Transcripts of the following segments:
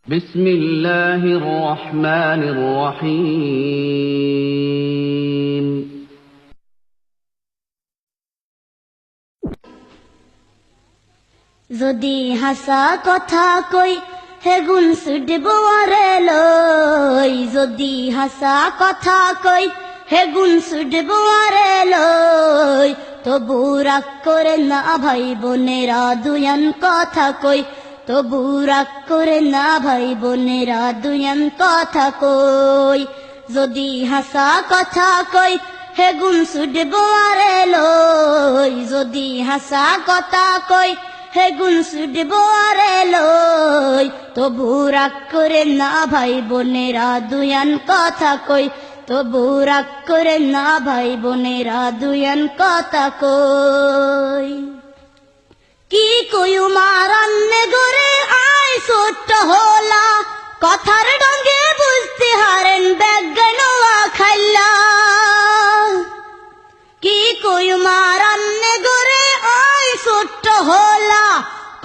বিসমিল্লাহির রহমানির রহিম। যদি হাসা কথা কই হেগুন সুডব আরে লই, যদি হাসা কথা কই হেগুন সুডব আরে লই, তবু রাগ করে না ভাই বোনেরা দুয়ান কথা কই, তবু রাগ করে না ভাই বোনেরা দুয়ান কথা কই। যদি হাসা কথা কই হেগুন সুডব আরে লই, যদি হাসা কথা কই হেগুন সুডব আরে লই, তবু রাগ করে না ভাই বোনেরা দুয়ান কথা কই, তবু রাগ করে না ভাই বোনেরা দুয়ান কথা কই। কি কইউ মারান্নে গরে আয় ছোট্ট হোলা, কথার ডঙ্গে বুঝতে হারেন বেজ্ঞানোয়া খাইলা। কি কইউ মারান্নে গরে আয় ছোট্ট হোলা,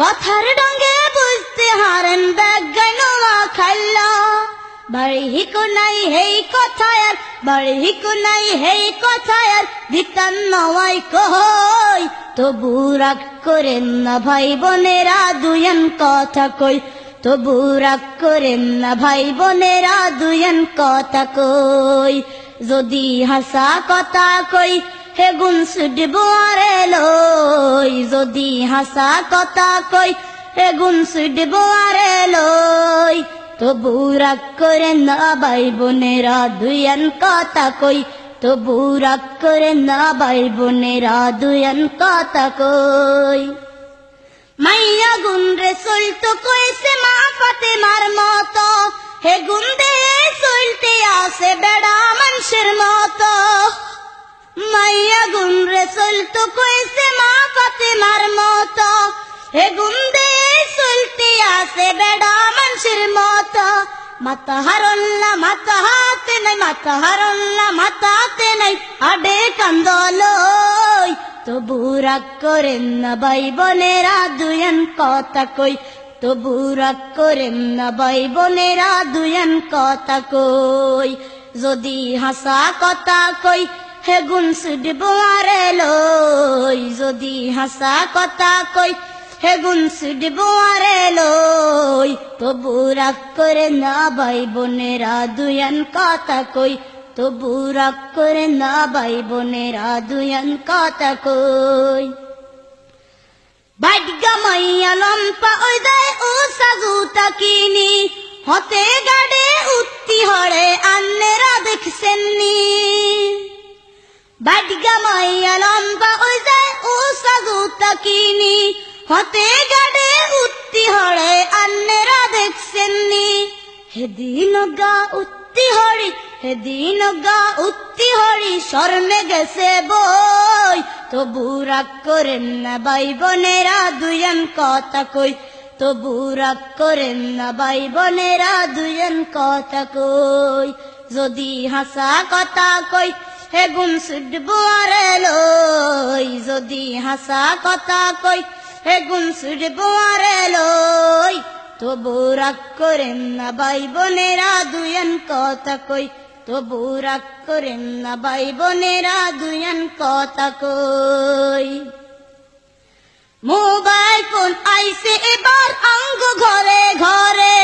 কথার ডঙ্গে বুঝতে হারেন বেজ্ঞানোয়া খাইলা। বাড়ি হিকো নাই হেই কথায়ার, বাড়ি হিকো নাই হেই কথায়ার, দিতান নওয়াই কই, তবু রাগ করেন না ভাই বোনেরা দুয়ান কথা কই, তবু রাগ করেন না ভাই বোনেরা দুয়ান কথা কই। যদি হাসা কথা কই হেগুন সুডব আরে লই, যদি হাসা কথা কই হেগুন সুডব আরে লই, তবু রাগ করে না ভাই বোনেরা দুয়ান কথা কই, তবু রাগ করে না ভাই বোনেরা দুয়ান কথা কই। মাইয়া গুন রে চলতো কইছে মা ফাতেমার মতো, হে গুন দে চলতে আসে বেড়া মানুষের মতো। মাইয়া গুন রে চলতো কইছে মা ফাতেমার মতো, হে গুন দে চলতে আসে বেড়া মানুষের মতো। মাথা হারল্লা মাথা হাতে নাই, মাথা হারল্লা মাথা হাতে নাই, আডে কান্দলই, তবু রাগ করেন না ভাই বোনেরা দুয়ান কথা কই, তবু রাগ করেন না ভাই বোনেরা দুয়ান কথা কই। যদি হাসা কথা কই হেগুন সুডব আরে লই, যদি হাসা কথা কই হেগুন সুডব আরে লই, তবু রাগ করে না ভাই বোনেরা দুয়ান কথা কই, তবু রাগ করে না ভাই বোনেরা দুয়ান কথা কই। বাডগা মাইয়া লম্পা ওই যায় ও সাজুতা কিনি, হতে গাড়ে উত্তি হড়ে আন্নেরা দেখছেন নি। বাডগা মাইয়া লম্পা ওই যায় ও সাজুতা কিনি, হতে গাড়ে উত্তি হড়ে আন্নেরা দেখছেন নি। হেদিন গা উত্তি হড়ি, হেদিন গা উত্তি হড়ি স্বর্ণে গেছে বই, তবু রাগ করেন না ভাই বোনেরা দুয়ান কথা কই, তবু রাগ করেন না ভাই বোনেরা দুয়ান কথা কই। যদি হাসা কথা কই হেগুন সুডব আরে লই, যদি হাসা কথা কই হেগুন সুডব আরে লই, তবু রাগ করেন না ভাই বোনেরা দুয়ান কথা কই, তবু রাগ করেন না ভাই বোনেরা দুয়ান কথা কই। মোবাইল ফোন আইছে এবার আঙ্গ ঘরে ঘরে,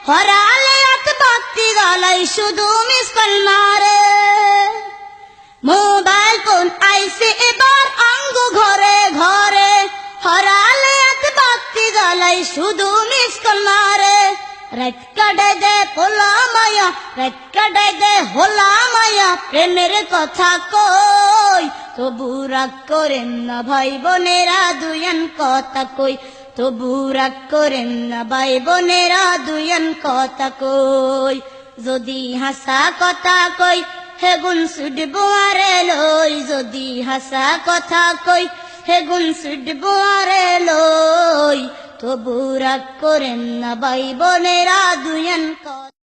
হরালে হাত বাতি জ্বালাই শুধু মিস কল মারে। মোবাইল ফোন আইছে এবার আঙ্গ ঘরে ঘরে, হরালে হাত বাতি জ্বালাই শুধু মিস কল মারে। রাত কাটাই দে পোলা মায়া, রাত কাটাই দে হোলা মায়া, প্রেমের কথা কই, তবু রাগ করেন না ভাই বোনেরা দুয়ান কথা কই, তবু রাগ করেন না ভাই বোনেরা দুয়ান কথা কই। যদি হাসা কথা কই হেগুন সুডব আরে লই, যদি হাসা কথা কই হেগুন সুডব আরে লই, তবু রাগ করেন না ভাই বোনেরা দুয়ান কথা।